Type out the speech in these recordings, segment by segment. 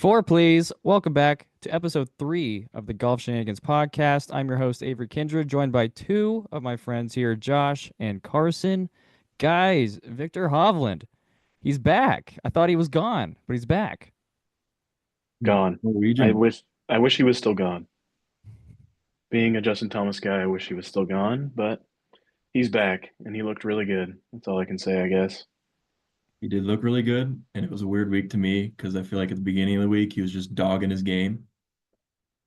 Four, please. Welcome back to episode 3 of the Golf Shenanigans podcast. I'm your host, Avery Kindred, joined by two of my friends here, Josh and Carson. Guys, Viktor Hovland, he's back. I thought he was gone, but he's back. Gone. I Norwegian. wish I wish he was still gone. Being a Justin Thomas guy, I wish he was still gone, but he's back and he looked really good. That's all I can say, I guess. He did look really good, and it was a weird week to me because I feel like at the beginning of the week he was just dogging his game.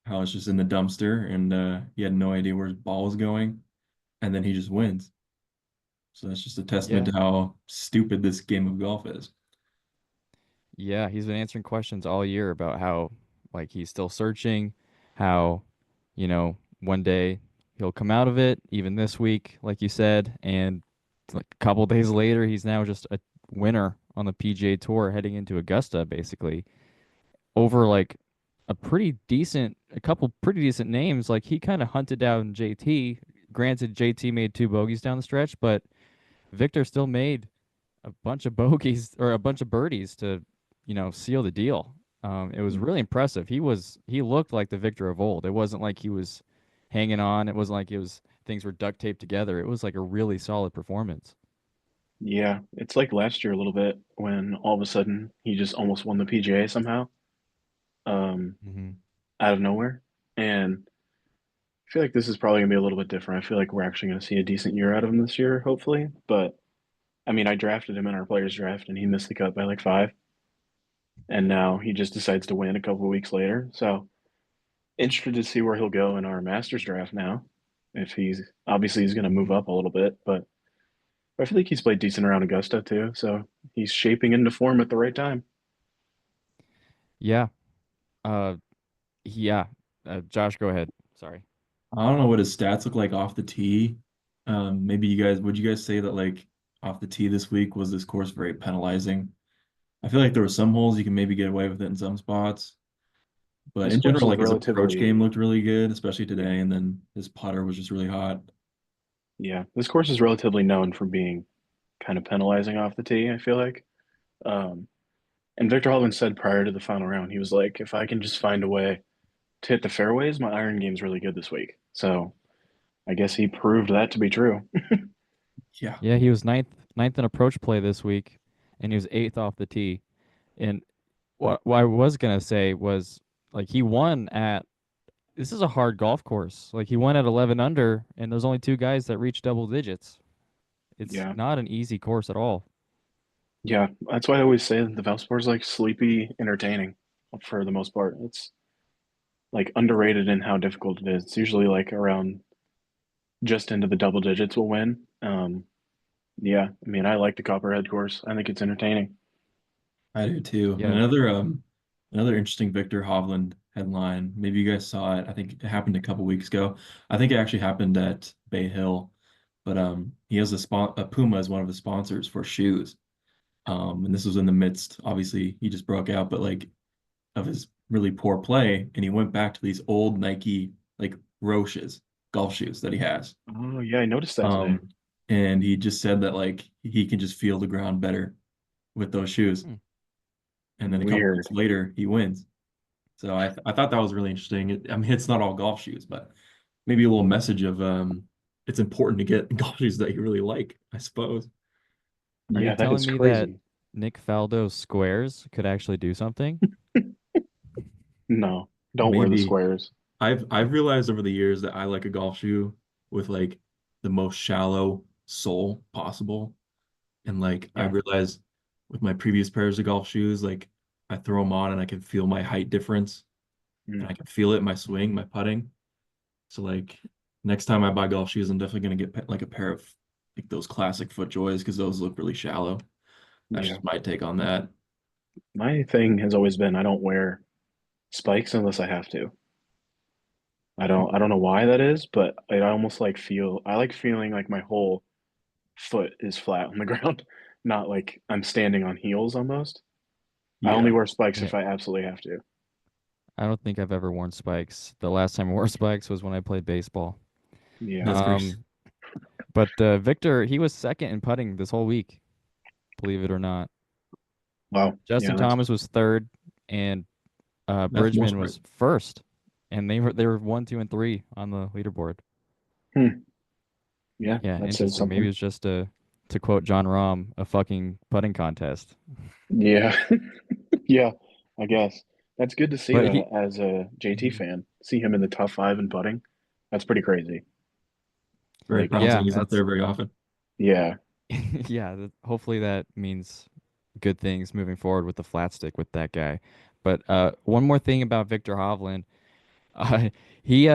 How it's just in the dumpster, and he had no idea where his ball was going, and then he just wins. So that's just a testament Yeah. to how stupid this game of golf is. Yeah, he's been answering questions all year about how, like, he's still searching, how, one day he'll come out of it, even this week, like you said, and like a couple days later, he's now just a winner on the PGA Tour heading into Augusta, basically, over like a couple pretty decent names. Like he kind of hunted down JT. Granted, JT made two bogeys down the stretch, but Victor still made a bunch of bogeys or a bunch of birdies to, seal the deal. It was really impressive. He looked like the Victor of old. It wasn't like he was hanging on. It wasn't like it was things were duct taped together. It was like a really solid performance. Yeah, it's like last year a little bit when all of a sudden he just almost won the PGA somehow, um, Hmm. out of nowhere. And I feel like this is probably gonna be a little bit different. I feel like we're actually gonna see a decent year out of him this year, hopefully. But I mean, I drafted him in our players draft and he missed the cut by like five, and now he just decides to win a couple of weeks later. So interested to see where he'll go in our Masters draft now. If he's going to move up a little bit, but I feel like he's played decent around Augusta too, so he's shaping into form at the right time. Yeah. Uh, yeah. Josh, go ahead. Sorry. I don't know what his stats look like off the tee. Maybe would you guys say that like off the tee this week was this course very penalizing? I feel like there were some holes you can maybe get away with it in some spots. But This in course general, is like his approach relatively, game looked really good, especially today, and then his putter was just really hot. yeah, this course is relatively known for being kind of penalizing off the tee, I feel like. Um, and Victor Hovland said prior to the final round, he was like, if I can just find a way to hit the fairways, my iron game's really good this week. So I guess he proved that to be true. Yeah. Yeah, he was ninth in approach play this week, and he was eighth off the tee. And what I was gonna say was like he won at this is a hard golf course. Like he won at 11 under, and there's only two guys that reached double digits. It's Yeah. not an easy course at all. Yeah. That's why I always say that the Valspar is like sleepy entertaining for the most part. It's like underrated in how difficult it is. It's usually like around just into the double digits will win. Yeah, I mean, I like the Copperhead course. I think it's entertaining. I do too. And Yeah. another interesting Victor Hovland headline. Maybe you guys saw it. I think it happened a couple weeks ago. I think it actually happened at Bay Hill, but he has a Puma as one of the sponsors for shoes. And this was in the midst, obviously he just broke out, but like of his really poor play, and he went back to these old Nike like Roches golf shoes that he has. Oh, yeah, I noticed that today. Um, and he just said that like he can just feel the ground better with those shoes. Hmm. And then a couple Weird. weeks later, he wins. So I thought that was really interesting. I mean, it's not all golf shoes, but maybe a little message of it's important to get golf shoes that you really like, I suppose. Are you Yeah, that telling is me that crazy. Nick Faldo's squares could actually do something? No, don't wear the Maybe squares. I've realized over the years that I like a golf shoe with like the most shallow sole possible. And like I Yeah. realized with my previous pairs of golf shoes, like I throw them on and I can feel my height difference and Mm. I can feel it in my swing, my putting. So like next time I buy golf shoes, I'm definitely gonna get like a pair of like those classic FootJoys because those look really shallow. That's Yeah. just my take on that. My thing has always been I don't wear spikes unless I have to. I don't know why that is, but I almost like feel I like feeling like my whole foot is flat on the ground, not like I'm standing on heels almost. I only Yeah, wear spikes Yeah. if I absolutely have to. I don't think I've ever worn spikes. The last time I wore spikes was when I played baseball. Yeah. that's pretty. Um, but Victor, he was second in putting this whole week, believe it or not. Wow. Yeah, Justin that's Thomas was third, and That's more Bridgman was surprising. first, and they were one, two, and three on the leaderboard. Hmm. Yeah, Yeah, that says interesting. Maybe something. it's just a, to quote John Rahm, a fucking putting contest. Yeah. Yeah, I guess. That's good to see But though, he, as a JT Mhm. fan. See him in the top five in putting. That's pretty crazy. Very Like, promising. Yeah, He's not that's there very often. yeah. yeah. Hopefully that means good things moving forward with the flat stick with that guy. But one more thing about Victor Hovland, uh, he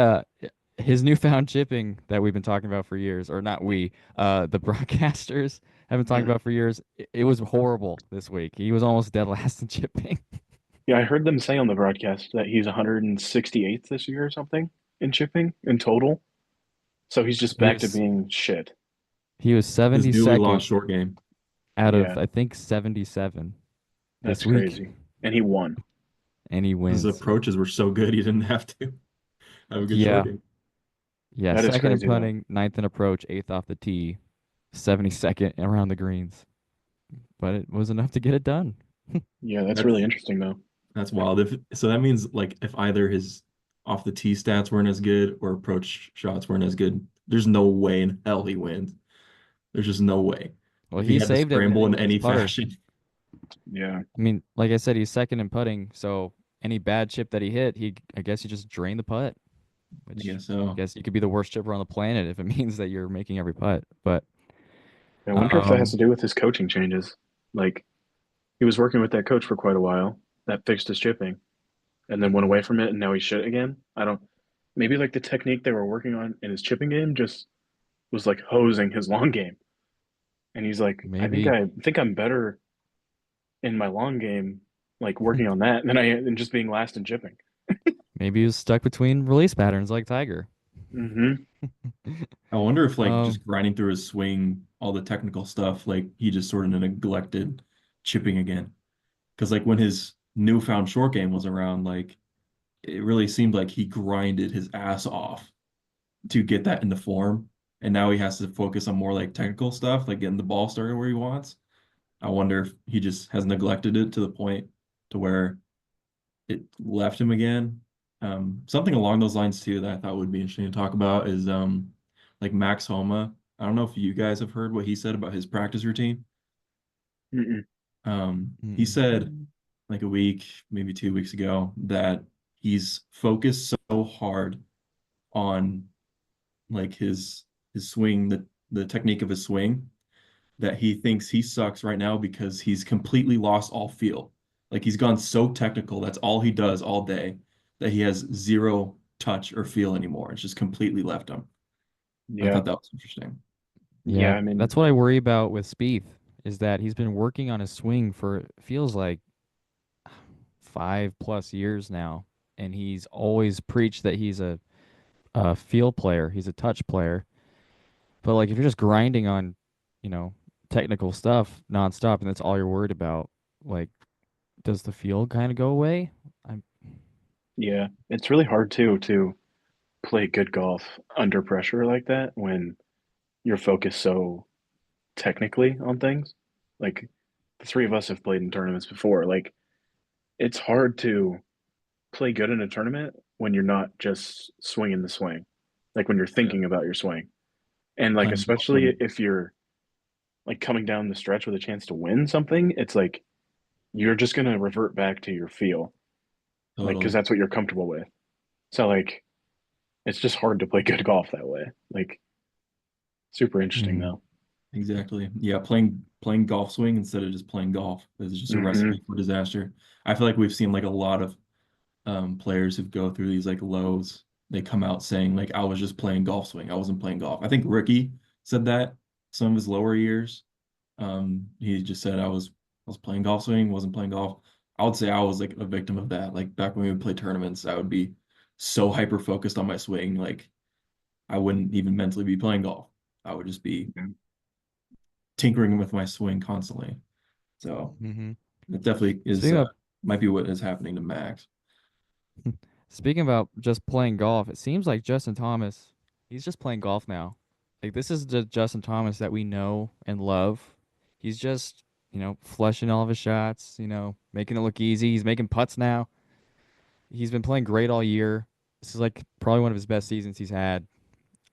his newfound chipping that we've been talking about for years, or not we, the broadcasters have been talking Mhm. about for years. It was horrible this week. He was almost dead last in chipping. Yeah, I heard them say on the broadcast that he's 168th this year or something in chipping in total. So he's just He back to has being shit. He was his newly launched 72nd short game. out of Yeah, I think 77 this that's week, crazy. And he won. and he His wins. approaches were so good he didn't have to have a good short Yeah, game. yeah. That is Second in crazy though. putting, ninth in approach, eighth off the tee, 72nd around the greens. But it was enough to get it done. Yeah, that's really That's interesting though. that's wild. If so, that means like if either his off the tee stats weren't as good or approach shots weren't as good, there's no way in hell he wins. There's just no way. Well, If he he had to saved scramble everything in with his any putter. fashion, Yeah. I mean, like I said, he's second in putting, so any bad chip that he hit, I guess he just drained the putt, I which guess I so. guess you could be the worst chipper on the planet if it means that you're making every putt. But I wonder if that has um, to do with his coaching changes. Like, he was working with that coach for quite a while. That fixed his chipping, and then went away from it, and now he's shit again. I don't. Maybe like the technique they were working on in his chipping game just was like hosing his long game, and he's like, maybe I think I'm better in my long game, like working on that, than I than just being last in chipping. maybe he was stuck between release patterns like Tiger. Hmm. I wonder if like Um, just grinding through his swing, all the technical stuff, like he just sort of neglected chipping again. Because like when his newfound short game was around, like it really seemed like he grinded his ass off to get that into form. And now he has to focus on more like technical stuff, like getting the ball started where he wants. I wonder if he just has neglected it to the point to where it left him again. Something along those lines too that I thought would be interesting to talk about is like Max Homa. I don't know if you guys have heard what he said about his practice routine. Mm-mm. He mm-mm. said like a week, maybe 2 weeks ago, that he's focused so hard on like his swing, the technique of his swing, that he thinks he sucks right now because he's completely lost all feel. Like he's gone so technical, that's all he does all day, that he has zero touch or feel anymore. It's just completely left him. I Yeah, thought that was interesting. yeah. Yeah, I mean, that's what I worry about with Spieth is that he's been working on his swing for feels like 5+ years now, and he's always preached that he's a feel player, he's a touch player. But like if you're just grinding on, you know, technical stuff nonstop, and that's all you're worried about, like does the feel kind of go away? I'm yeah, it's really hard too to play good golf under pressure like that when you're focused so technically on things. Like the three of us have played in tournaments before. Like it's hard to play good in a tournament when you're not just swinging the swing, like when you're Yeah. thinking about your swing. And like, Playing golf especially swing. if you're like coming down the stretch with a chance to win something, it's like you're just going to revert back to your feel, like, because Totally. that's what you're comfortable with. So, like, it's just hard to play good golf that way. Like, super interesting mm, though. Exactly. Yeah, playing golf swing instead of just playing golf is just a Hmm. recipe for disaster. I feel like we've seen like a lot of players who go through these like lows. They come out saying like I was just playing golf swing. I wasn't playing golf. I think Rickie said that some of his lower years. He just said I was playing golf swing, wasn't playing golf. I would say I was like a victim of that. Like back when we would play tournaments, I would be so hyper focused on my swing, like I wouldn't even mentally be playing golf. I would just be tinkering with my swing constantly. So hmm it definitely is Speaking of might be what is happening to Max. speaking about just playing golf, it seems like Justin Thomas, he's just playing golf now. Like this is the Justin Thomas that we know and love. He's just, flushing all of his shots, making it look easy. He's making putts now. He's been playing great all year. This is like probably one of his best seasons he's had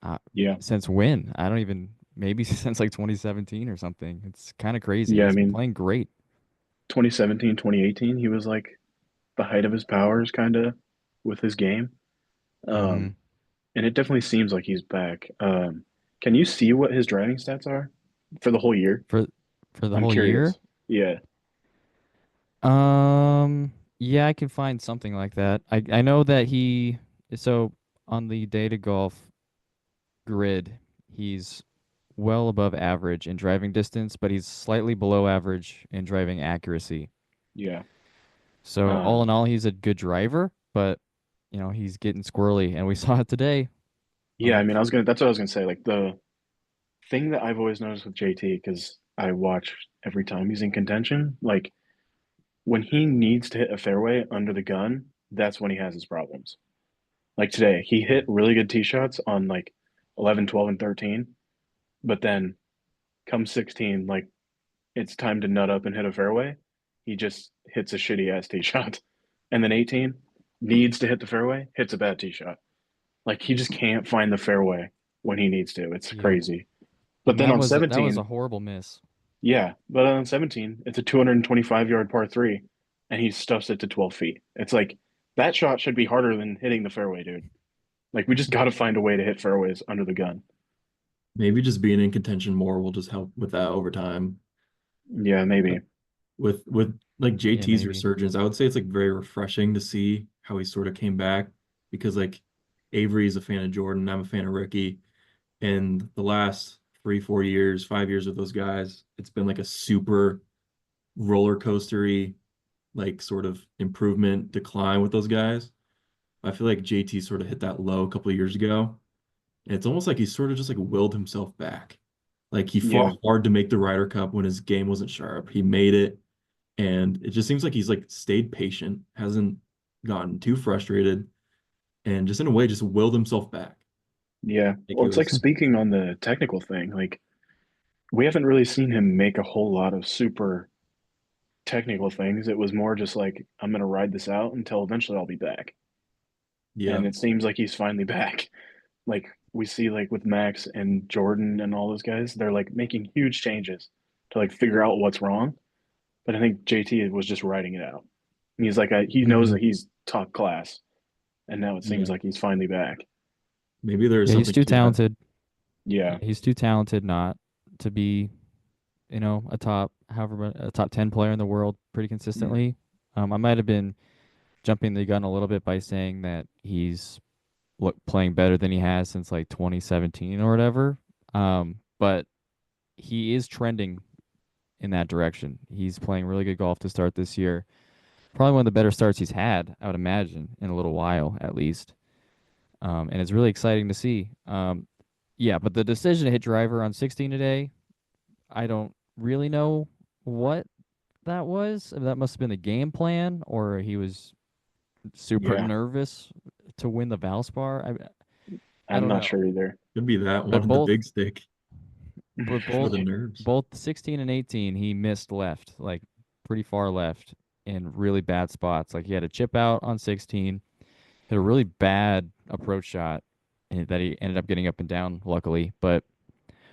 uh, Yeah. since when? I don't even maybe since like 2017 or something. It's kind of crazy. Yeah, I He's been mean, playing great. 2017, 2018, he was like the height of his powers kind of with his game. Hmm. Um, and it definitely seems like he's back. Can you see what his driving stats are for the whole year? For the I'm whole year. curious. Yeah. Yeah, I can find something like that. I know that so on the data golf grid, he's well above average in driving distance, but he's slightly below average in driving accuracy. Yeah. So all Um, in all, he's a good driver, but he's getting squirrely, and we saw it today. yeah, I mean, that's what I was gonna say. Like the thing that I've always noticed with JT, because I watch every time he's in contention, like when he needs to hit a fairway under the gun, that's when he has his problems. Like today, he hit really good tee shots on like 11, 12, and 13, but then come 16, like it's time to nut up and hit a fairway. He just hits a shitty ass tee shot. And then 18 needs to hit the fairway, hits a bad tee shot. Like he just can't find the fairway when he needs to. It's Yeah, crazy. But and then that on was a 17, horrible miss. yeah, but on 17, it's a 225-yard par three, and he stuffs it to 12 feet. It's like that shot should be harder than hitting the fairway, dude. Like we just got to find a way to hit fairways under the gun. Maybe just being in contention more will just help with that over time. Yeah, maybe. With like Yeah, JT's maybe. resurgence, I would say it's like very refreshing to see how he sort of came back because like Avery's a fan of Jordan, I'm a fan of Rickie, and the last 3, 4 years, 5 years with those guys, it's been like a super roller coastery like sort of improvement decline with those guys. I feel like JT sort of hit that low a couple of years ago, and it's almost like he sort of just like willed himself back. Like he Yeah, fought hard to make the Ryder Cup when his game wasn't sharp. He made it, and it just seems like he's like stayed patient, hasn't gotten too frustrated, and just in a way just willed himself back. yeah. Like Well, it it's like was, speaking on the technical thing. Like we haven't really seen him make a whole lot of super technical things. It was more just like I'm gonna ride this out until eventually I'll be back. yeah, And it seems like he's finally back. Like we see like with Max and Jordan and all those guys, they're like making huge changes to like figure out what's wrong. But I think JT was just writing it out. And he's like he knows Hmm. that he's top class, and now it seems yeah. like he's finally back. Maybe there's Yeah, he's something too to that. talented. Yeah, Yeah, he's too talented not to be, a top 10 player in the world pretty yeah, consistently. I might have been jumping the gun a little bit by saying that he's playing better than he has since like 2017 or whatever. But he is trending in that direction. He's playing really good golf to start this year. Probably one of the better starts he's had, I would imagine, in a little while at least. And it's really exciting to see. Yeah, but the decision to hit driver on 16 today, I don't really know what that was. That must have been the game plan, or he was super yeah. nervous to win the Valspar. I I'm don't not know. sure either. Could be that one But on the both big stick but or both the nerves. both 16 and 18 he missed left, like pretty far left in really bad spots. Like he had a chip out on 16, hit a really bad approach shot that he ended up getting up and down luckily. But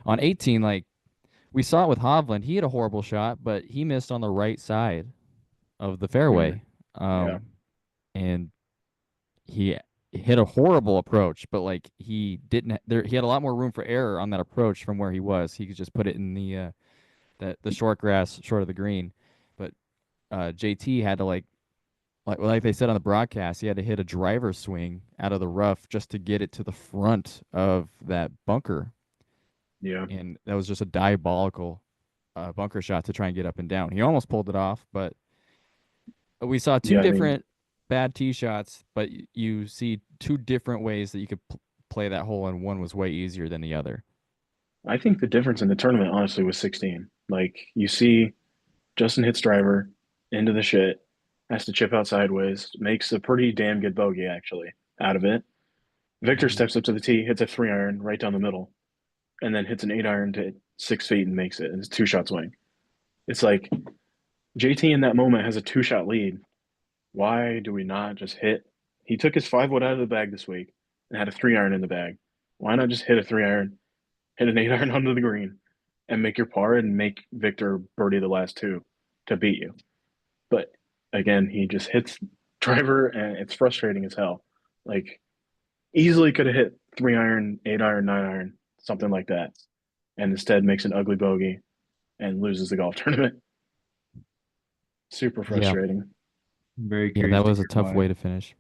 on 18, like we saw it with Hovland, he had a horrible shot, but he missed on the right side of the Mm, fairway. yeah, And he hit a horrible approach, but like he didn't there he had a lot more room for error on that approach from where he was. He could just put it in the short grass short of the green. But JT had to like they said on the broadcast, he had to hit a driver swing out of the rough just to get it to the front of that bunker. yeah, And that was just a diabolical bunker shot to try and get up and down. He almost pulled it off, but we saw two yeah. I mean, different bad tee shots, but you see two different ways that you could play that hole, and one was way easier than the other. I think the difference in the tournament honestly was 16. Like you see Justin hits driver into the shit, has to chip out sideways, makes a pretty damn good bogey actually out of it. Victor Hmm. steps up to the tee, hits a 3-iron right down the middle, and then hits an 8-iron to 6 feet and makes it. It's a two-shot swing. It's like JT in that moment has a two-shot lead. Why do we not just hit He took his 5 wood out of the bag this week and had a 3 iron in the bag. Why not just hit a 3 iron, hit an 8 iron onto the green, and make your par and make Victor birdie the last two to beat you? But again, he just hits driver and it's frustrating as hell. Like easily could have hit 3 iron, 8 iron, 9 iron, something like that, and instead makes an ugly bogey and loses the golf tournament. Super Yeah, frustrating. I'm very yeah, curious that to was a hear tough why. way to finish.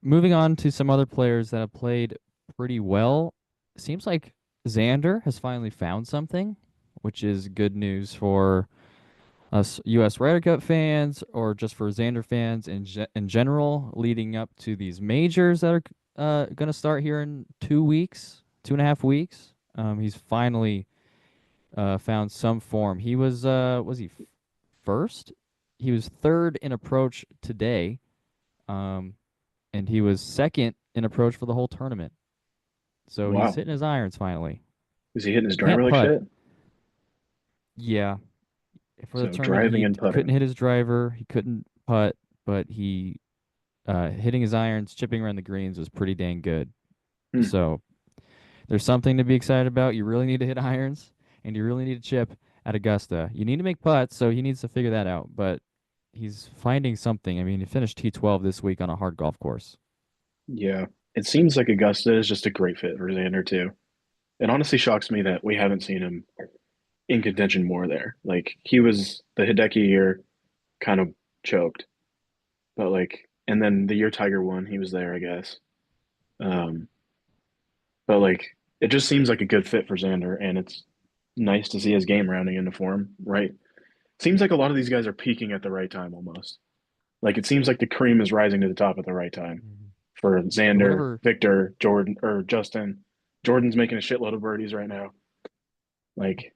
Moving on to some other players that have played pretty well. Seems like Xander has finally found something, which is good news for us U.S. Ryder Cup fans, or just for Xander fans in general, leading up to these majors that are going to start here in 2 weeks, 2.5 weeks. He's finally found some form. He was he first? He was third in approach today, um, and he was second in approach for the whole tournament. So he's Wow. hitting his irons finally. Is he hitting his driver Can't like putt. shit? Yeah, for the So tournament, driving he and couldn't putting. hit his driver. He couldn't putt, but he hitting his irons, chipping around the greens was pretty dang good. Hmm. So there's something to be excited about. You really need to hit irons, and you really need to chip at Augusta. You need to make putts, so he needs to figure that out. But he's finding something. I mean, he finished T12 this week on a hard golf course. Yeah. It seems like Augusta is just a great fit for Xander too. It honestly shocks me that we haven't seen him in contention more there. Like he was the Hideki year kind of choked, but like, and then the year Tiger won, he was there, I guess. Um, but like, it just seems like a good fit for Xander, and it's nice to see his game rounding into form, right? Seems like a lot of these guys are peaking at the right time almost. Like it seems like the cream is rising to the top at the right time Mhm. for Xander, Whoever Victor, Jordan, or Justin. Jordan's making a shitload of birdies right now. Like,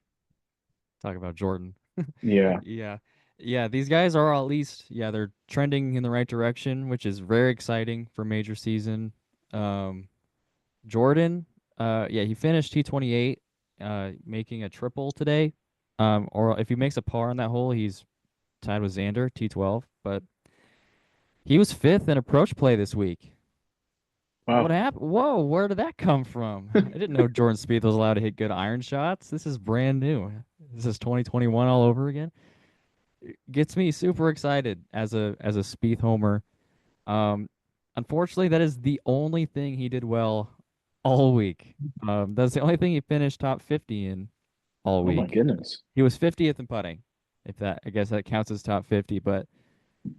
talk about Jordan. yeah, Yeah. Yeah, these guys are at least, yeah, they're trending in the right direction, which is very exciting for major season. Um, Jordan, yeah, he finished T28, making a triple today. Or if he makes a par on that hole, he's tied with Xander, T12. But he was fifth in approach play this week. What wow. happened? Whoa, where did that come from? I didn't know Jordan Spieth was allowed to hit good iron shots. This is brand new. This is 2021 all over again. Gets me super excited as a Spieth homer. Um, Unfortunately, that is the only thing he did well all week. That's the only thing he finished top 50 in all Oh my week. goodness. He was 50th in putting, if that I guess that counts as top 50, but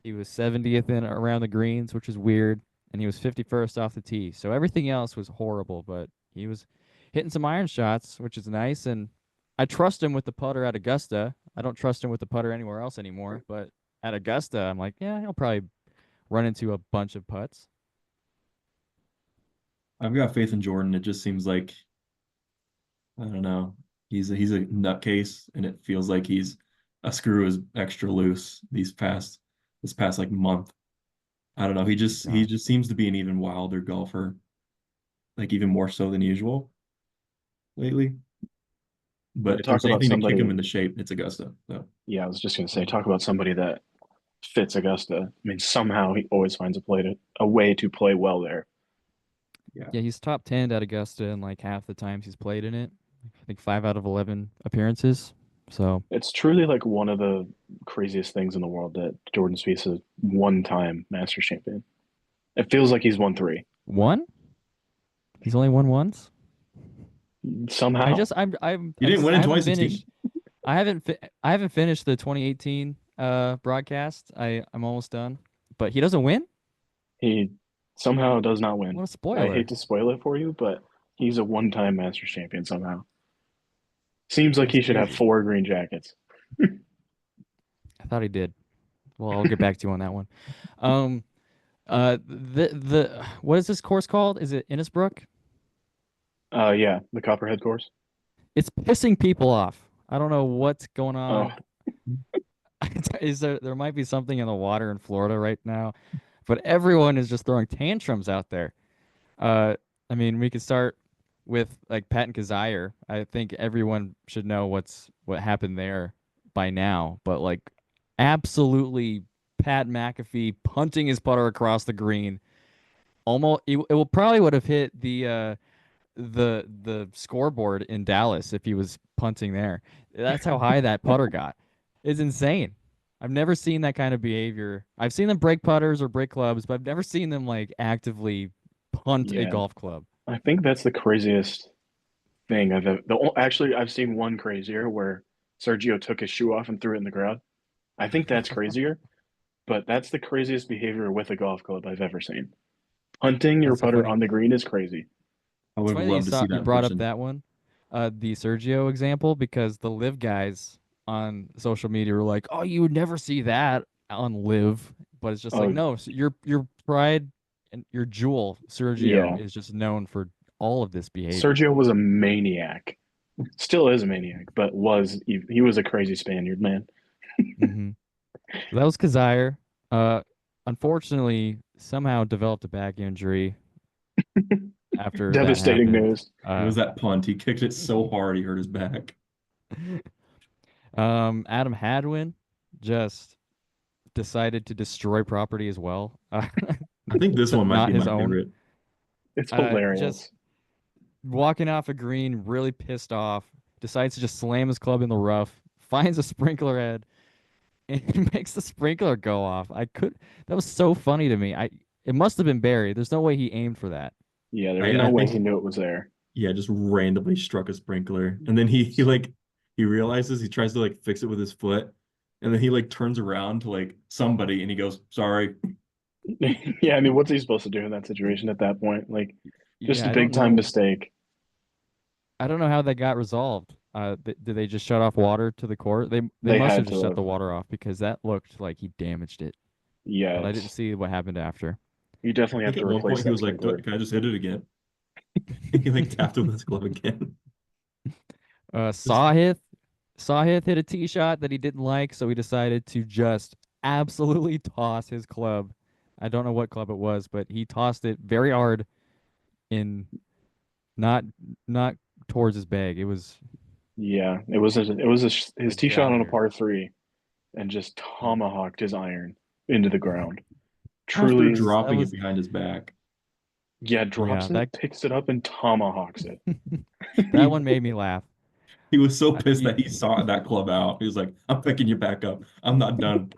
he was 70th in around the greens, which is weird, and he was 51st off the tee. So everything else was horrible, but he was hitting some iron shots, which is nice, and I trust him with the putter at Augusta. I don't trust him with the putter anywhere else anymore, but at Augusta, I'm like, yeah, he'll probably run into a bunch of putts. I've got faith in Jordan. It just seems like I don't know. He's a nutcase, and it feels like he's a screw is extra loose this past like month. I don't know. He Uh, just seems to be an even wilder golfer, like even more so than usual lately. Yeah, But if talk there's about anything to kick him somebody. into shape, it's Augusta. So Yeah, I was just gonna say, talk about somebody that fits Augusta. I mean, somehow he always finds a way to play well there. yeah. yeah, he's top 10 at Augusta in like half the times he's played in it. I think 5 out of 11 appearances. So It's truly like one of the craziest things in the world that Jordan Spieth is one-time Masters champion. It feels like he's won three one? He's only won once. I somehow. just You didn't win I in haven't 2016. finished. I haven't finished the 2018 broadcast. I'm almost done, but he doesn't win. He somehow does not win. What a I hate spoiler! to spoil it for you, but he's a one-time Masters champion somehow. Seems like That's he should have crazy. 4 green jackets. I thought he did. Well, I'll get back to you on that one. Um, the what is this course called? Is it Innisbrook? Yeah, the Copperhead course. It's pissing people off. I don't know what's going Oh, on. Is there might be something in the water in Florida right now, but everyone is just throwing tantrums out there. Uh, I mean, we could start with like Patton Kazire. I think everyone should know what happened there by now, but like absolutely Pat McAfee punting his putter across the green, almost it will probably would have hit the scoreboard in Dallas if he was punting there. That's how high that putter got. It's insane. I've never seen that kind of behavior. I've seen them break putters or break clubs, but I've never seen them like actively punt a Yeah, golf club. I think that's the craziest thing I've ever. Actually, I've seen one crazier where Sergio took his shoe off and threw it in the crowd. I think that's crazier, but that's the craziest behavior with a golf club I've ever seen. Punting your That's so putter funny. on the green is crazy. I It's would have funny that loved to see that you in brought up person. that one, the Sergio example, because the Live guys on social media were like, "Oh, you would never see that on Live," but it's just like, Oh, no, your pride and your jewel, Sergio, yeah. is just known for all of this behavior. Sergio was a maniac. Still is a maniac, but he was a crazy Spaniard, man. Hmm. So that was Kazire. Uh, Unfortunately, somehow developed a back injury after that Devastating happened. news. It was that punt. He kicked it so hard he hurt his back. Adam Hadwin just decided to destroy property as well. I think this one Except might not be his my own. favorite. It's Just hilarious. walking off a green, really pissed off, decides to just slam his club in the rough, finds a sprinkler head, and makes the sprinkler go off. That was so funny to me. It must have been buried. There's no way he aimed for that. Yeah, there's I no way he think knew it was there. yeah, just randomly struck a sprinkler. And then he like he realizes he tries to like fix it with his foot. And then he like turns around to like somebody and he goes, sorry. Yeah, I mean, what's he supposed to do in that situation at that point? Like, just Yeah, a big time mistake. I don't know how that got resolved. Did they just shut off water to the court? They They must have had just to shut have. the water off because that looked like he damaged it. Yeah, But I didn't see what happened after. you I definitely have think to at one replace point he that was like, sprinkler. can I just hit it again? He like tapped it with his glove again. Uh, Just Sahith Sahith hit a tee shot that he didn't like, so he decided to just absolutely toss his club. I don't know what club it was, but he tossed it very hard in not not towards his bag. It was Yeah, his tee shot down on a there. par three and just Yeah. tomahawked his iron into the ground. after Truly, That dropping it was behind his back. yeah, yeah, drops it, picks it up, and tomahawks it. that one made me laugh. He was so I, pissed you, that he saw that club out. He was like, I'm picking you back up. I'm not done.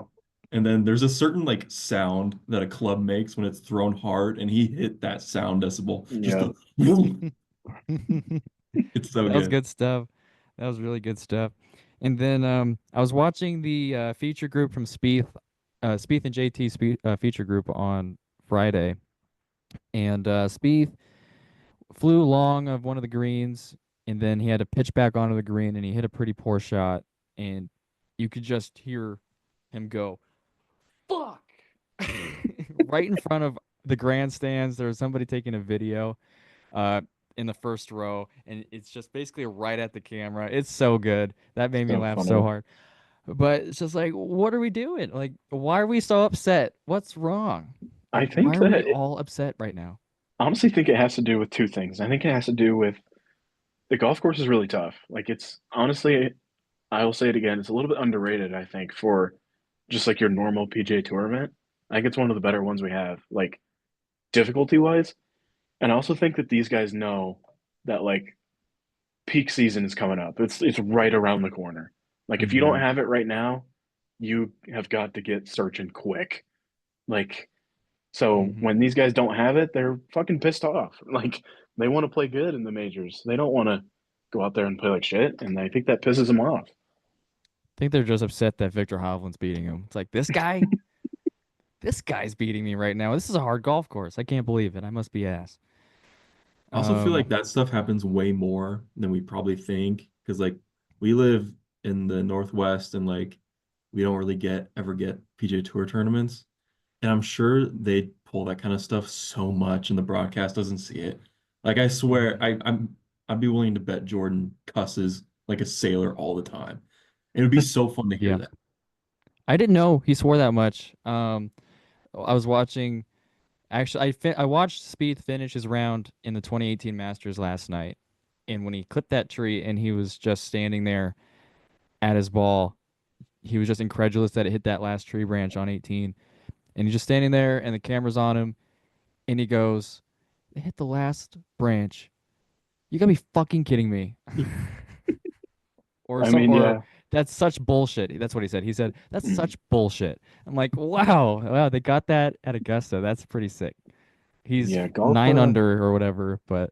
And then there's a certain like sound that a club makes when it's thrown hard, and he hit that sound decibel. Just Yeah, the it's so that was good. good stuff. That was really good stuff. And then I was watching the feature group from Spieth and JT feature group on Friday, and Spieth flew long of one of the greens, and then he had to pitch back onto the green, and he hit a pretty poor shot, and you could just hear him go, "Fuck!" right in front of the grandstands. There was somebody taking a video uh, in the first row, and it's just basically right at the camera. It's so good. That made me so laugh so funny. hard. But it's just like, what are we doing? Like, why are we so upset? What's wrong? I Like, why think are that we all upset right now? honestly think it has to do with two things. I think it has to do with the golf course is really tough. Like it's honestly, I will say it again, it's a little bit underrated, I think, for just like your normal PGA Tour event. I think it's one of the better ones we have, like difficulty wise. And I also think that these guys know that like peak season is coming up. It's right around the corner. Like if you don't Hmm. have it right now, you have got to get searching quick. Like so Hmm. when these guys don't have it, they're fucking pissed off. Like they want to play good in the majors. They don't want to go out there and play like shit, and I think that pisses them off. I think they're just upset that Viktor Hovland's beating him. It's like this guy's beating me right now. This is a hard golf course. I can't believe it. I must be ass. I also feel Um, like that stuff happens way more than we probably think because like we live in the Northwest and like we don't really get PJ Tour tournaments. And I'm sure they pull that kind of stuff so much and the broadcast doesn't see it. Like I swear mhm. I'd be willing to bet Jordan cusses like a sailor all the time. It would be so fun to hear Yeah, that. I didn't know he swore that much. I was watching. Actually, I watched Spieth finish his round in the 2018 Masters last night, and when he clipped that tree and he was just standing there at his ball, he was just incredulous that it hit that last tree branch on 18, and he's just standing there and the camera's on him, and he goes, "They hit the last branch. You gotta be fucking kidding me." Or I some mean, or yeah, that's such bullshit. That's what he said. He said, "That's mm, such bullshit." I'm like, wow, they got that at Augusta. That's pretty sick. He's yeah, nine under or whatever, but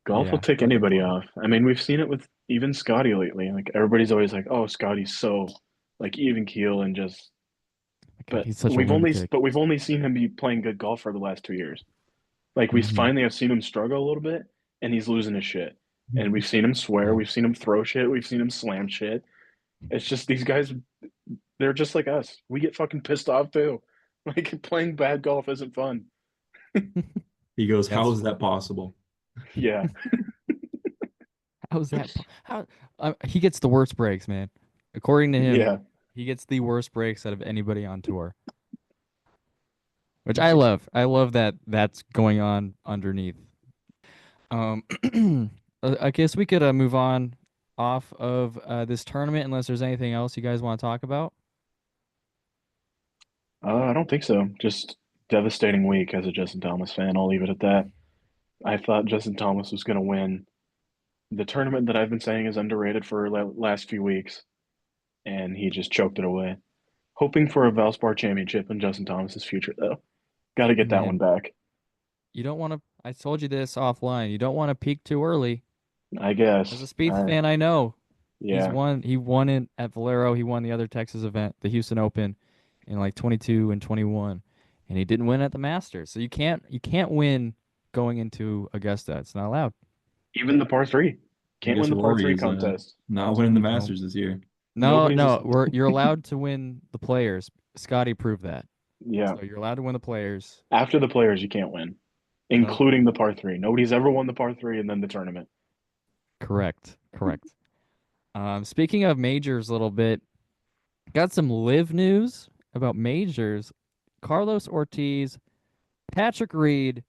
golf will yeah, tick fucking anybody fun. off. I mean, we've seen it with even Scotty lately. Like everybody's always like, "Oh, Scotty's so like even keel and just." My God, But he's such a lunatic. we've only seen him be playing good golf for the last 2 years. Like we Hmm. finally have seen him struggle a little bit, and he's losing his shit. And we've seen him swear, Yeah. we've seen him throw shit, we've seen him slam shit. It's just these guys, they're just like us. We get fucking pissed off too. Like playing bad golf isn't fun. He goes, "How That's is that possible?" Yeah, how's that? How he gets the worst breaks, man. According to him, yeah. he gets the worst breaks out of anybody on tour, which I love. I love that that's going on underneath. Um, I guess we could move on off of this tournament unless there's anything else you guys want to talk about. I don't think so. Just devastating week as a Justin Thomas fan. I'll leave it at that. I thought Justin Thomas was going to win the tournament that I've been saying is underrated for the last few weeks, and he just choked it away. Hoping for a Valspar championship in Justin Thomas's future, though. Got to get that one Man, back. you don't want to. I told you this offline. You don't want to peak too early. I As guess. a Spieth fan, I know he's Yeah. won. He won it at Valero. He won the other Texas event, the Houston Open, in like 22 and 21, and he didn't win at the Masters. So you can't win going into Augusta. It's not allowed. Even the par three. I Can't guess win the par Rory three is contest. not winning the No, Masters this year. no, Nobody's no. You're allowed to win the Players. Scotty proved that. yeah. So you're allowed to win the Players. After the players, you can't win, No, including the par three. Nobody's ever won the par three and then the tournament. correct, correct. Speaking of majors, a little bit. Got some live news about majors. Carlos Ortiz, Patrick Reed,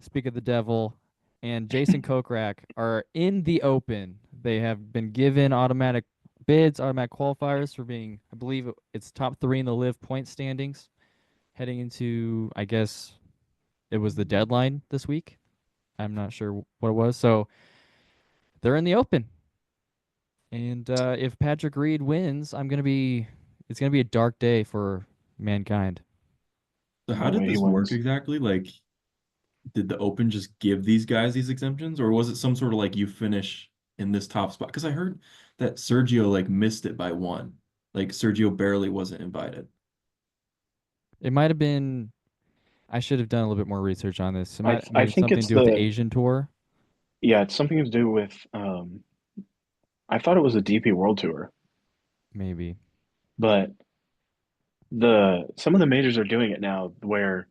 speak of the devil, and Jason Kokrak are in the open. They have been given automatic bids, automatic qualifiers for being, I believe it's top three in the live point standings, heading into, I guess it was the deadline this week. I'm not sure what it was. So they're in the open. And if Patrick Reed wins, it's gonna be a dark day for mankind. So how No did way he this work wins. exactly? Like, did the Open just give these guys these exemptions, or was it some sort of like you finish in this top spot? Because I heard that Sergio like missed it by one. Like Sergio barely wasn't invited. It might have been. I should have done a little bit more research on this. It might I maybe think something to it's do with the the Asian tour, yeah, it's something to do with I thought it was a DP World Tour, maybe. but the some of the majors are doing it now where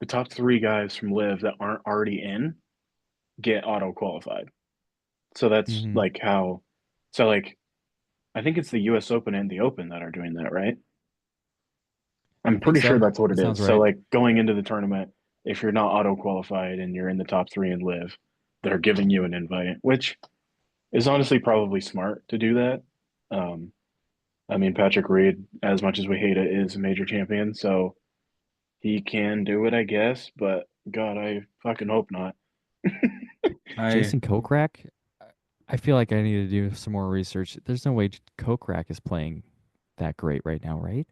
the top three guys from Live that aren't already in get auto qualified. So that's Hmm. like how so like I think it's the US Open and the Open that are doing that, right? I I'm think pretty sure so. that's what That it sounds is. So right. like going into the tournament, if you're not auto qualified and you're in the top three and Live, they're giving you an invite, which is honestly probably smart to do that. Um, I mean, Patrick Reed, as much as we hate it, is a major champion, so he can do it, I guess. But God, I fucking hope not. I Jason Kokrak. I feel like I need to do some more research. There's no way Kokrak is playing that great right now, right?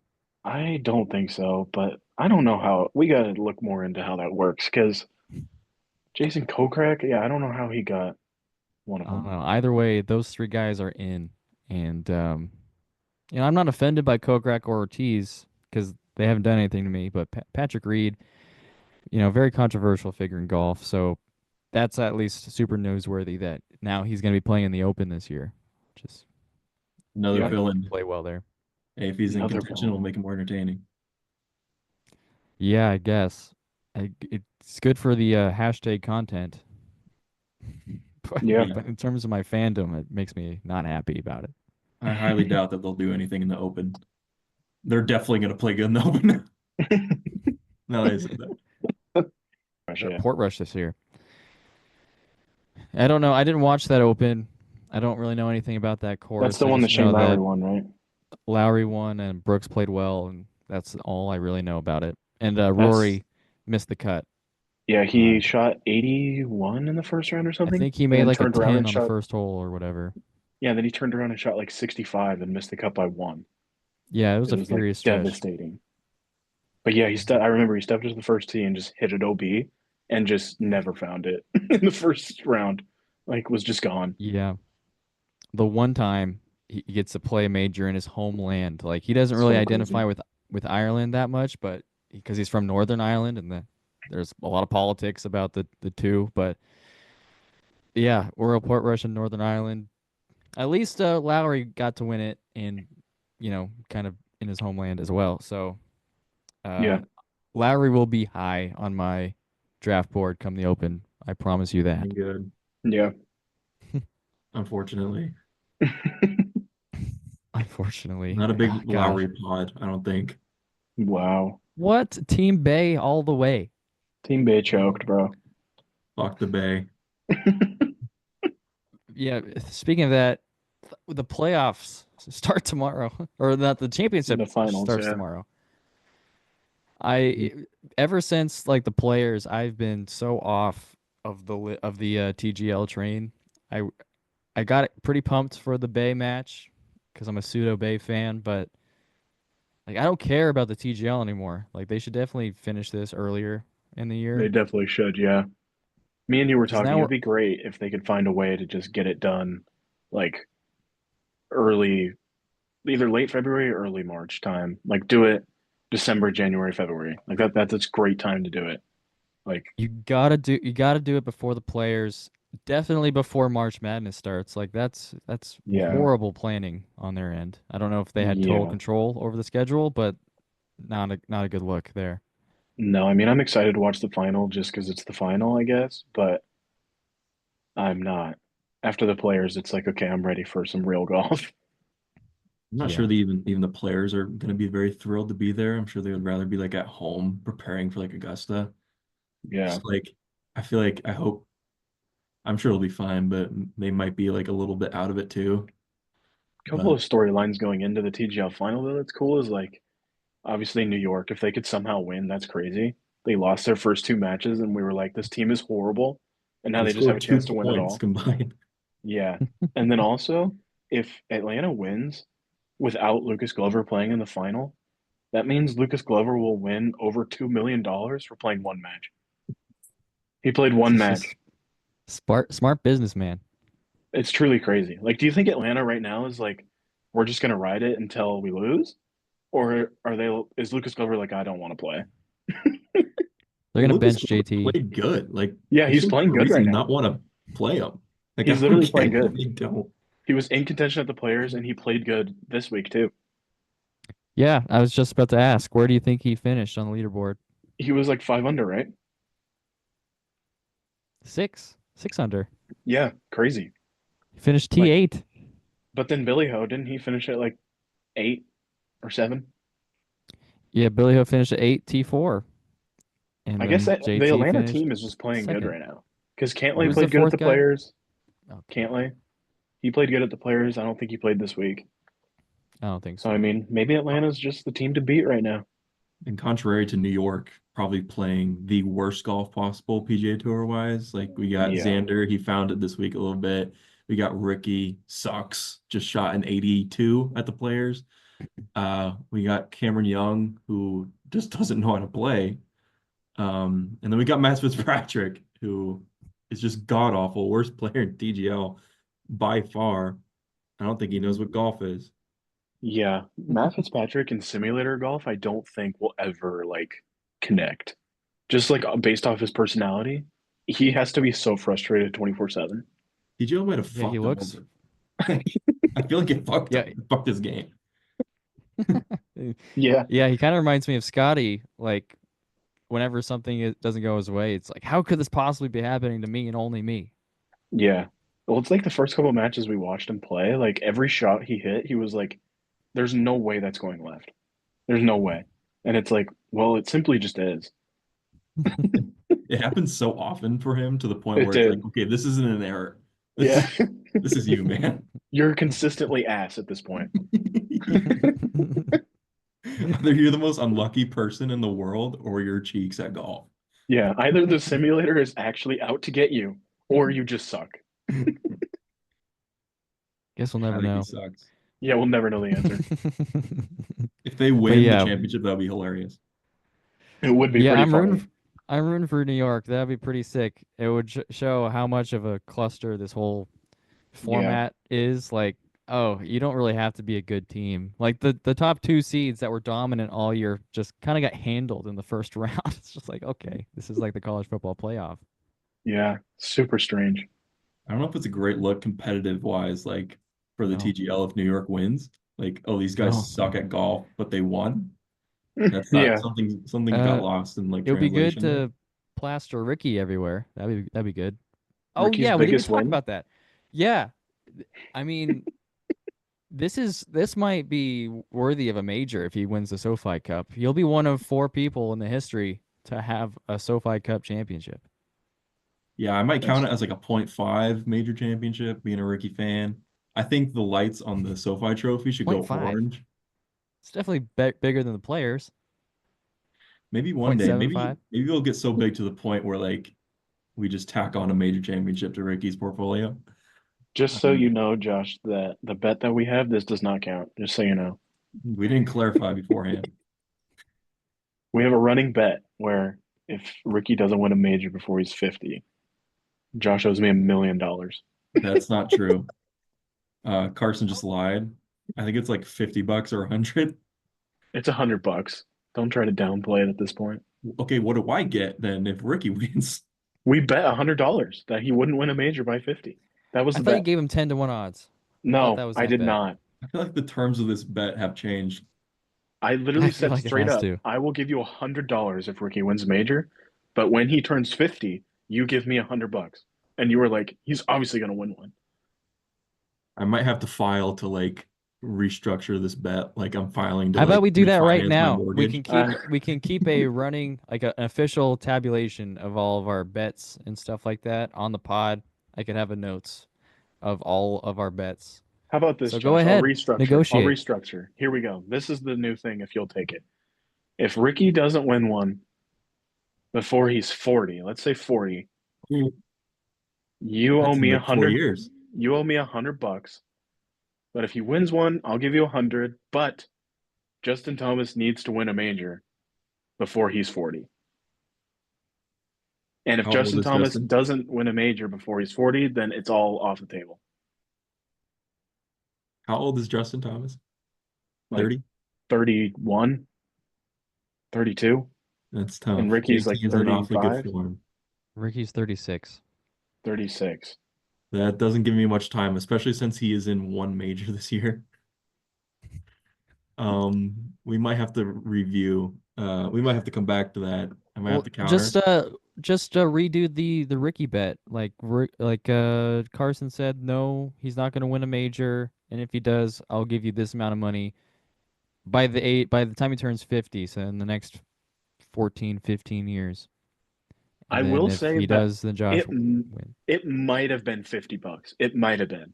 I don't think so, but I don't know how. We got to look more into how that works because Jason Kokrak, yeah, I don't know how he got one of I don't them. know. Either way, those three guys are in, and I'm not offended by Kokrak or Ortiz because they haven't done anything to me. But Patrick Reed, very controversial figure in golf. So that's at least super newsworthy that now he's going to be playing in the Open this year. Just another got Yep, to villain. play well there. Hey, if he's in another contention, it'll villain. make it more entertaining. Yeah, I guess. It's good for the hashtag content, but Yeah, Yeah, but in terms of my fandom, it makes me not happy about it. I highly doubt that they'll do anything in the Open. They're definitely going to play good in the Open. Now that I said that. gosh, yeah. Port this year. I don't know. I didn't watch that Open. I don't really know anything about that That's course. the I one that just Shane know Lowry that won, right? Lowry won and Brooks played well, and that's all I really know about it. And That's Rory missed the cut. Yeah, he Um, shot 81 in the first round or I something, think he and made then like a turned around 10 and on the shot. first hole or whatever. Yeah, and then he turned around and shot like 65 and missed the cut by one. Yeah, it was It a was like furious stretch. devastating. But yeah, I remember he stepped into the first tee and just hit it OB and just never found it in the first round. Like was just gone. Yeah. The one time he gets to play a major in his homeland, like he doesn't really So identify crazy. with Ireland that much, but because he's from Northern Ireland and there's a lot of politics about the two, but yeah, Royal Portrush in Northern Ireland. At least Lowry got to win it in, kind of in his homeland as well. So Yeah, uh, Lowry will be high on my draft board come the Open. I promise you that. Pretty good, yeah. unfortunately. Unfortunately, Not a big gosh, Lowry pod, I don't think. Wow. what Team Bay all the way? Team Bay choked, bro. Fuck the Bay. Yeah, speaking of that, the playoffs start tomorrow, or not? The championship The finals, starts yeah. tomorrow. I ever since like the players, I've been so off of the TGL train. I I got pretty pumped for the Bay match because I'm a pseudo Bay fan, but like I don't care about the TGL anymore. Like they should definitely finish this earlier in the They year definitely should, yeah. Me and you were because talking, now it'd we're be great if they could find a way to just get it done like early, either late February or early March time. Like do it December, January, February. Like that's a great time to do it. Like, you gotta do it before the players, definitely before March Madness starts. Like that's yeah, horrible planning on their end. I don't know if they had total yeah. control over the schedule, but not a good look there. No, I mean I'm excited to watch the final just because it's the final, I guess, but I'm not. After the players, it's like, okay, I'm ready for some real golf. I'm not sure Yeah. that even the players are going to be very thrilled to be there. I'm sure they would rather be like at home preparing for like Augusta. Yeah. Just like I feel like I hope I'm sure it'll be fine, but they might be like a little bit out of it too. Couple But of storylines going into the TGL final though that's cool is like obviously New York, if they could somehow win, that's crazy. They lost their first two matches and we were like, this team is horrible. And now they they just have a scored two chance to win it points all. combined. Yeah. And then also, if Atlanta wins without Lucas Glover playing in the final, that means Lucas Glover will win over $2 million for playing one match. He played one He's just match. smart businessman. It's truly crazy. Like, do you think Atlanta right now is like, we're just gonna ride it until we lose? Or is Lucas Glover like, I don't want to play? They're Well, gonna Lucas bench Glover JT. played good. Like Yeah, there he's should be playing no good right reason now. not want to play him. Like I He's don't literally playing get why good. they don't. He was in contention at the players and he played good this week too. Yeah, I was just about to ask, where do you think he finished on the leaderboard? He was like 5 under, right? Six under. Yeah, crazy. He finished Like, T8. but then Billy Ho, didn't he finish at like 8 or 7? Yeah, Billy Ho finished at 8 T4, and I guess then that the JT Atlanta team finished is just playing good second. right now. Because Cantlay Who's the played good at fourth the guy? players. Okay, Cantlay, he played good at the players. I don't think he played this week. I don't think So I so. mean, maybe Atlanta's just the team to beat right now. And contrary to New York, probably playing the worst golf possible PGA Tour wise. Like we got Yeah. Xander, he found it this week a little bit. We got Rickie, sucks, just shot an 82 at the players. We got Cameron Young, who just doesn't know how to play. And then we got Matt Fitzpatrick, who is just god awful, worst player in TGL by far. I don't think he knows what golf is. Yeah. Matt Fitzpatrick in simulator golf, I don't think will ever like connect. Just like based off his personality, he has to be so frustrated 24/7. TGL might have Yeah, he fucked him looks. over. I feel like it fucked Yeah, him. It fucked his game. Yeah. yeah, he kind of reminds me of Scotty. Like whenever doesn't go his way, it's like, how could this possibly be happening to me and only me? Yeah. Well, it's like the first couple matches we watched him play, like every shot he hit, he was like, there's no way that's going left. There's no way. And it's like, well, it simply just is. It happens so often for him to the point It where it's like, did. okay, this isn't an error. This Yeah. is this is you, man. You're consistently ass at this point. Either you're the most unlucky person in the world or your cheeks at golf. Yeah, either the simulator is actually out to get you, or you just suck. Guess we'll I never think he know. sucks. Yeah, we'll never know the answer. If they But win the yeah, championship, that'd be hilarious. It would be yeah, pretty funny. I'm rooting for New York. That'd be pretty sick. It would show how much of a cluster this whole Yeah, format is. Like, oh, you don't really have to be a good team. Like the top two seeds that were dominant all year just kind of got handled in the first round. It's just like, okay, this is like the college football playoff. yeah, super strange. I don't know if it's a great look competitive wise, like for the No, TGL if New York wins. Like, oh, these guys no. suck at golf, but they won. That's not Yeah. something got Uh, lost in like it would be good translation there. to plaster Ricky everywhere. That'd be good. Oh Rickie's yeah, we didn't even biggest talk win. about that. Yeah, I mean, this might be worthy of a major if he wins the SoFi Cup. He'll be one of four people in the history to have a SoFi Cup championship. Yeah, I might count That's it as like a point 0.5 major championship, being a Ricky fan. I think the lights on the SoFi trophy should Point go five. orange. It's definitely bigger than the players. Maybe one Point day, seven maybe five. maybe we'll get so big to the point where like we just tack on a major championship to Ricky's portfolio. just so you know, Josh, that the bet that we have, this does not count. Just so you know. We didn't clarify beforehand. We have a running bet where if Ricky doesn't win a major before he's 50, Josh owes me $1 million. That's not true. Carson just lied. I think it's like 50 bucks or 100. It's $100. Don't try to downplay it at this point. Okay, what do I get then if Ricky wins? We bet $100 that he wouldn't win a major by 50. That was I the thought you bet. gave him 10 to 1 odds. I thought that No, was I that did bet. not. I feel like the terms of this bet have changed. I I literally feel said like it straight has up, to. I will give you $100 if Ricky wins a major, but when he turns 50, you give me $100. And you were like, he's obviously going to win one. I might have to file to like restructure this bet. Like I'm filing to How about like we do that right refinance my now? mortgage. We can keep a running like an official tabulation of all of our bets and stuff like that on the pod. I could have a notes of all of our bets. How about this, So go Josh? I'll ahead, restructure. I'll negotiate. restructure. Here we go. This is the new thing if you'll take it. If Ricky doesn't win one before he's 40, let's say 40, you owe That's in me a like 4 hundred, years. you owe me $100. But if he wins one, I'll give you 100. But Justin Thomas needs to win a major before he's 40. And if How old Justin is Thomas Justin? doesn't win a major before he's 40, then it's all off the table. How old is Justin Thomas? Like 30? 31, 32, That's and tough. Ricky's like JT's in awfully good 35, form. Ricky's 36. 36. That doesn't give me much time, especially since he is in one major this year. We might have to review. We might have to come back to that. I might have Well, to counter. just redo the Ricky bet. Like Carson said, no, he's not going to win a major, and if he does, I'll give you this amount of money by the time he turns 50, so in the next 14, 15 years. I And then will if say he that does, then Josh it will win. it might have been $50. It might have been.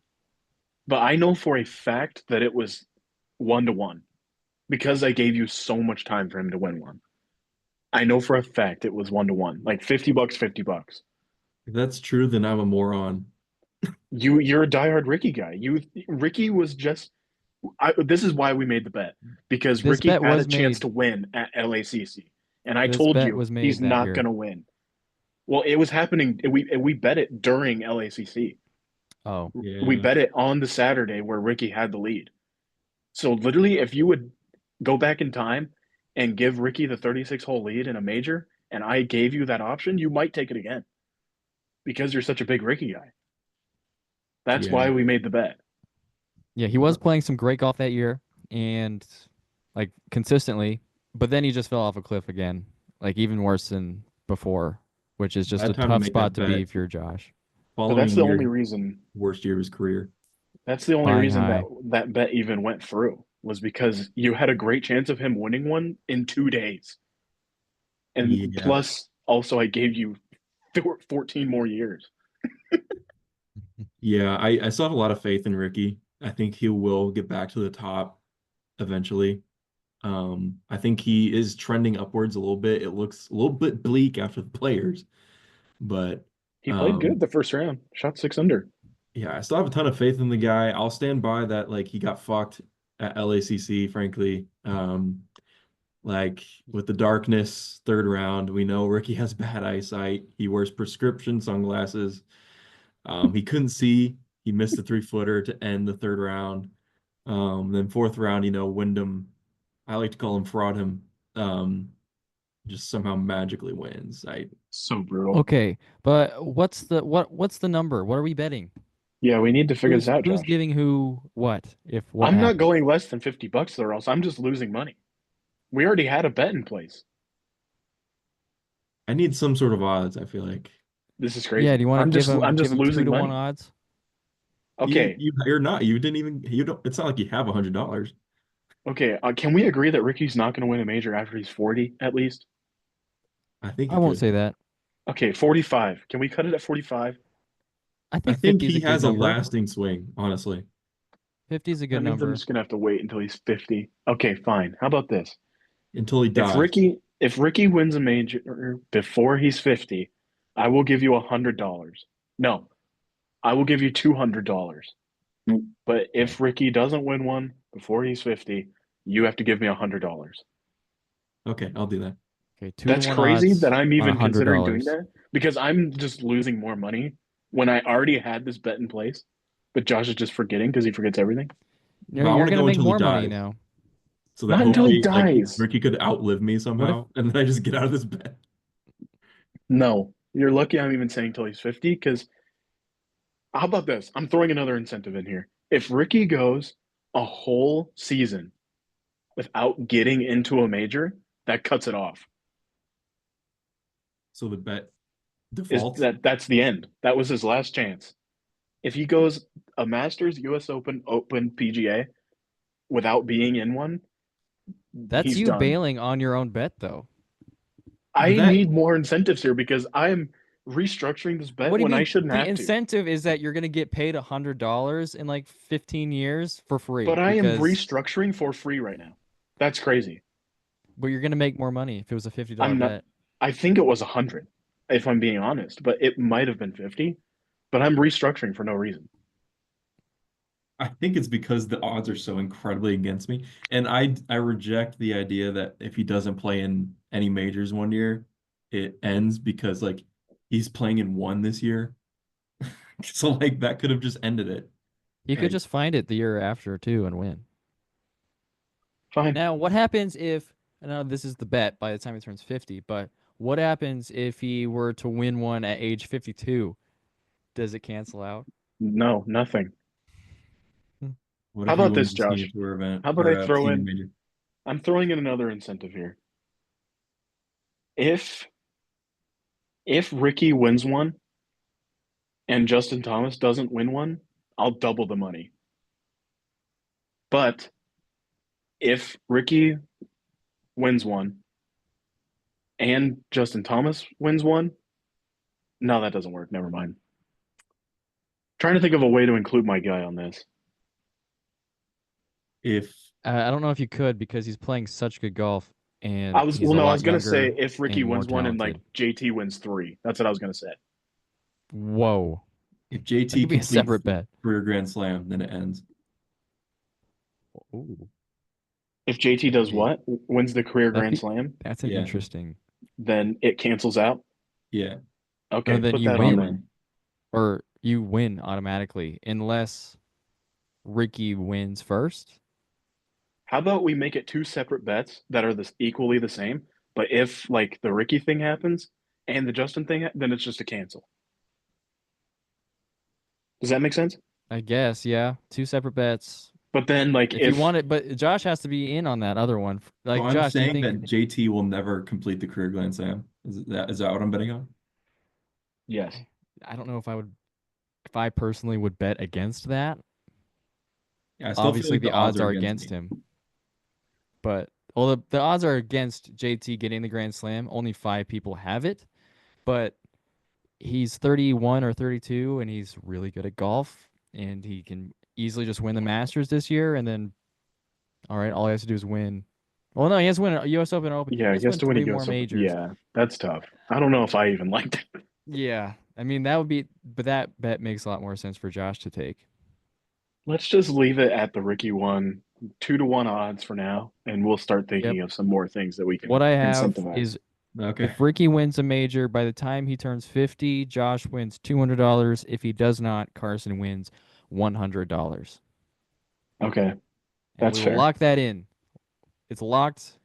But I know for a fact that it was 1-1 because I gave you so much time for him to win one. I know for a fact it was 1-1. Like $50, $50. If that's true, then I'm a moron. You're a diehard Ricky guy. Ricky was just this is why we made the bet because This Ricky bet had a was chance made. to win at LACC, and I This told bet you was he's made that not year. gonna win. Well, it was happening. We bet it during LACC. Oh, We Yeah. bet it on the Saturday where Ricky had the lead. So literally, if you would go back in time and give Ricky the 36 hole lead in a major, and I gave you that option, you might take it again because you're such a big Ricky guy. That's Yeah. why we made the bet. yeah, he was playing some great golf that year, and like consistently, but then he just fell off a cliff again, like even worse than before, which is just a Bad time to tough make spot that to be bet. if you're Josh. But that's Following the only year, reason. worst year of his career. That's the only Buying reason that high. that bet even went through was because you had a great chance of him winning one in 2 days, and Yeah. plus also I gave you 14 more years. Yeah. I still have a lot of faith in Ricky. I think he will get back to the top eventually. I think he is trending upwards a little bit. It looks a little bit bleak after the players, but He played good um, the first round. Shot 6 under. yeah, I still have a ton of faith in the guy. I'll stand by that. Like he got fucked at LACC, frankly. Like with the darkness, third round, we know Ricky has bad eyesight. He wears prescription sunglasses. He couldn't see. He missed the 3-footer to end the third round. Then fourth round, Wyndham, I like to call him fraud him, just somehow magically wins. So brutal. Okay, but what's the number? What are we betting? Yeah, we need to figure this out, Who's Josh. giving who what if what I'm not happens? going less than $50 or else I'm just losing money. We already had a bet in place. I need some sort of odds, I feel like. This is Yeah, do crazy. you want to I'm give just him two losing to one money. odds? Okay. You're not. You didn't even you don't it's not like you have $100. Okay. Can we agree that Ricky's not going to win a major after he's 40 at least? I think I he won't could. say that. Okay, 45. Can we cut it at 45? I I think think 50 is he a good has a number. lasting swing, honestly. 50 is a good That means I'm number. just going to have to wait until he's 50. Okay, fine. How about this? Until he dies. If Ricky wins a major before he's 50, I will give you $100. No, I will give you $200. But if Ricky doesn't win one before he's 50, you have to give me $100. Okay, I'll do that. Okay, two to That's one crazy that odds I'm on a even hundred considering doing dollars. that because I'm just losing more money when I already had this bet in place. But Josh is just forgetting because he forgets everything. But I You're want to gonna go make until he more money dies. now. So that Not until he hopefully like dies. Ricky could outlive me What if somehow and then I just get out of this bed. No, you're lucky I'm even saying till he's 50 because how about this? I'm throwing another incentive in here. If Ricky goes a whole season without getting into a major, that cuts it off. So the bet Is defaults. that's the end. That was his last chance. If he goes a Masters, US Open, Open, PGA without being in one, that's he's you done. bailing on your own bet though? But I that need more incentives here because I'm restructuring this bet What do you when I mean? shouldn't The have to. incentive is that you're gonna get paid $100 in like 15 years for But free I am because restructuring for free right now. That's crazy. but you're gonna make more money if it was a $50 I'm not. bet. I think it was 100, if I'm being honest, but it might have been 50. But I'm restructuring for no reason. I think it's because the odds are so incredibly against me. And I reject the idea that if he doesn't play in any majors one year, it ends because like he's playing in one this year. So like that could have just ended it. He could And just find it the year after too and win. Fine. Now, what happens if, I know this is the bet by the time he turns 50, but what happens if he were to win one at age 52? Does it cancel out? No, nothing. Hmm. what How if he about wins this, the senior Josh? tour event How about or I a throw senior in? major? I'm throwing in another incentive here. If if Ricky wins one and Justin Thomas doesn't win one, I'll double the money. But if Ricky wins one and Justin Thomas wins one, no, that doesn't work. Never mind. Trying to think of a way to include my guy on this. If I don't know if you could because he's playing such good golf and he's a No, I lot was gonna say younger if Ricky and more wins one and like talented. JT wins three. That's what I was gonna say. Whoa. if That JT could be a completes separate the bet. career Grand Slam, then it ends. Ooh. If JT does Okay. what? Wins the career That'd Grand be Slam, that's an Yeah, interesting. then it cancels out. yeah. Or Okay, then put you that on win. there. Or you win automatically unless Ricky wins first. How about we make it two separate bets that are this equally the same, but if like the Ricky thing happens and the Justin thing, then it's just a cancel. Does that make sense? I guess, yeah. Two separate bets. But then like If you if want it, but Josh has to be in on that other one. So Like, I'm Josh, do you saying think that JT will never complete the career Grand Slam. Is that what I'm betting on? yes, I don't know if I personally would bet against that. Yeah, I still feel Obviously, like the the odds odds are are against against me. him, but well, the odds are against JT getting the Grand Slam. Only 5 people have it, but he's 31 or 32, and he's really good at golf, and he can easily just win the Masters this year, and then all right, all he has to do is win. Well, no, he has to win a U.S. Open, Open. He Yeah, has he to has win to win a three more US Open. majors. Yeah, that's tough. I don't know if I even like that. Yeah, I mean that would be, but that bet makes a lot more sense for Josh to take. Let's just leave it at the Ricky one, 2-1 odds for now, and we'll start Yep. thinking of some more things that we What can I have incentivize. is Okay. if Ricky wins a major by the time he turns 50, Josh wins $200. If he does not, Carson wins $100. Okay, And that's we will fair. lock that in. It's locked.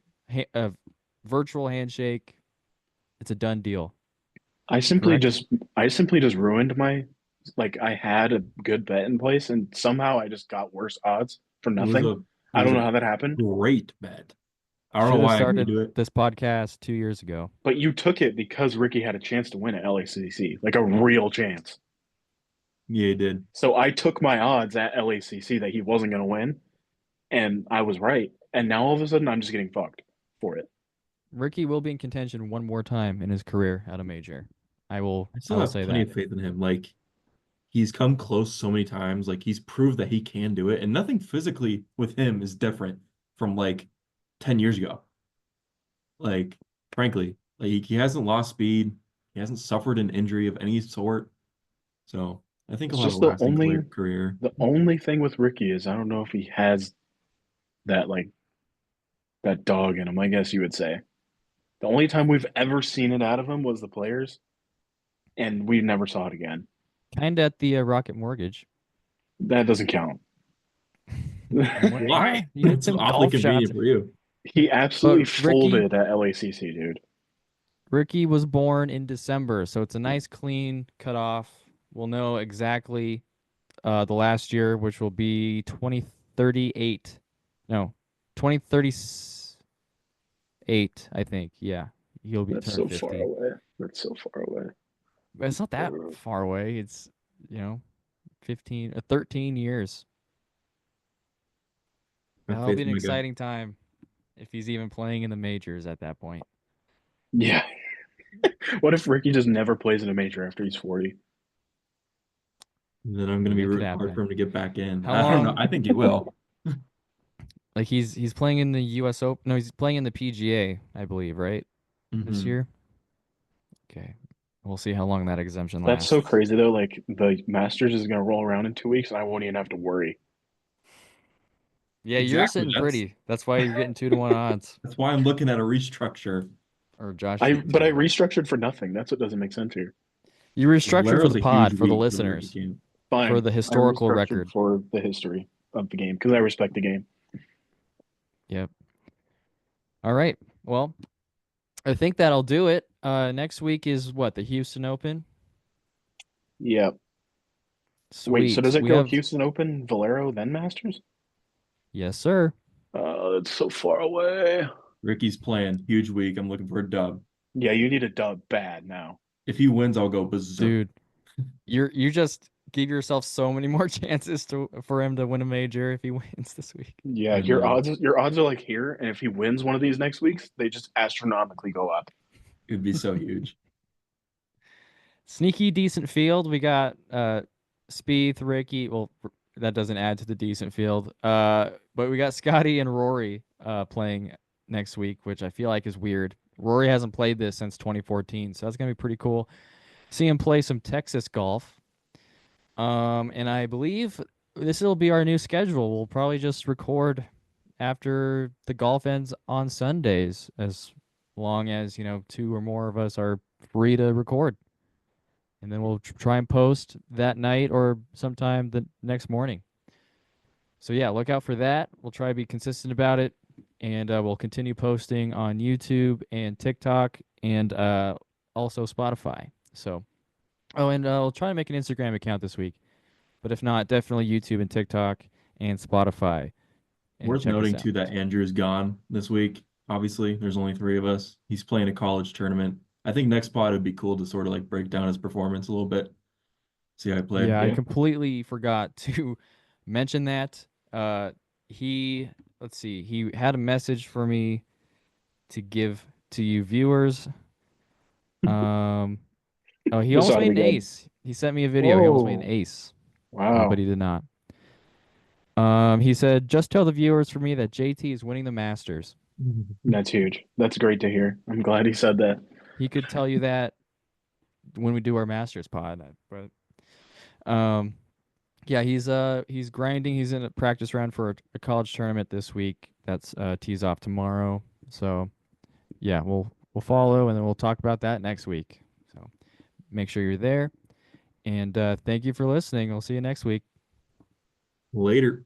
Virtual handshake. It's a done deal. I simply Correct? just I simply just ruined my like I had a good bet in place and somehow I just got worse odds for It was nothing. a it I was don't a know how that happened, great bet. I don't know Should have why I agreed started to it. this podcast 2 years ago. but you took it because Ricky had a chance to win at LACC, like a real chance. Yeah, he did. So I took my odds at LACC that he wasn't going to win, and I was right. And now all of a sudden, I'm just getting fucked for it. Ricky will be in contention one more time in his career at a major. I will I I still will have say plenty that. of faith in him. Like he's come close so many times. Like he's proved that he can do it, and nothing physically with him is different from like 10 years ago. Like frankly, like he hasn't lost speed. He hasn't suffered an injury of any sort. So I think It's he'll have a just the lasting only career. the only thing with Ricky is I don't know if he has that like that dog in him, I guess you would say. The only time we've ever seen it out of him was the players, and we never saw it again. Kind of at the Rocket Mortgage. That doesn't count. Why? You hit It's some awfully golf shots. convenient for you. He But absolutely Ricky folded at LACC, dude. Ricky was born in December, so it's a nice clean cutoff. We'll know exactly the last year, which will be 2038. No, 2038, I think. Yeah, he'll be That's turned so far 50. away. That's so far away. But it's not that far away. It's, you know, 13 years. I have That'll faith be an in my guy. exciting time if he's even playing in the majors at that point. Yeah. What if Ricky just never plays in a major after he's 40? And then I'm I gonna mean, be it could rooting hard for happen. him to get back in. How I don't know. long? I think he will. Like he's playing in the U.S. Open. No, he's playing in the PGA, I believe, right? This Hmm. year. Okay, we'll see how long that exemption That's so lasts. crazy though. Like the Masters is gonna roll around in 2 weeks and I won't even have to worry. Yeah, you're Exactly. sitting pretty. That's why you're getting 2-1 odds. That's why I'm looking at a restructure. Or Josh I getting but two I to one. restructured for nothing. That's what doesn't make sense here. You restructured for Valero's the a huge pod, for the week for the rookie listeners, camp. for Fine. the I historical restructured record. for the history of the game because I respect the game. Yep. All right. Well, I think that'll do it. Next week is what, the Houston Open? Yeah. Wait, so does Sweet. it We go have, Houston Open, Valero, then Masters? yes, sir. It's so far away. Ricky's playing. Huge week. I'm looking for a dub. Yeah, you need a dub bad now. If he wins, I'll go berserk. Dude, you just give yourself so many more chances to for him to win a major if he wins this week. Yeah, I know. your odds are like here, and if he wins one of these next weeks, they just astronomically go up. It'd be so huge. Sneaky decent field. We got Spieth, Ricky. Well, that doesn't add to the decent field. But we got Scotty and Rory playing next week, which I feel like is weird. Rory hasn't played this since 2014, so that's gonna be pretty cool. See him play some Texas golf. And I believe this will be our new schedule. We'll probably just record after the golf ends on Sundays, as long as, two or more of us are free to record. And then we'll try and post that night or sometime the next morning. So yeah, look out for that. We'll try to be consistent about it, and we'll continue posting on YouTube and TikTok and also Spotify. So, oh, and I'll try to make an Instagram account this week. But if not, definitely YouTube and TikTok and Spotify, and Worth check us noting out. too that Andrew's gone this week. Obviously, there's only three of us. He's playing a college tournament. I think next pod would be cool to sort of like break down his performance a little bit, see how he played. Yeah, I Yeah. completely forgot to mention that. He, let's see, he had a message for me to give to you viewers. Um, oh, he This almost ought to made be an good. ace. He sent me a video. He almost made an Whoa. ace, but Wow. he did not. He said, just tell the viewers for me that JT is winning the Masters. That's huge. That's great to hear. I'm glad he said that. He could tell you that when we do our Masters pod, but yeah, he's grinding. He's in a practice round for a college tournament this week. That's tees off tomorrow. So yeah, we'll follow and then we'll talk about that next week. So make sure you're there. And thank you for listening. I'll see you next week. Later.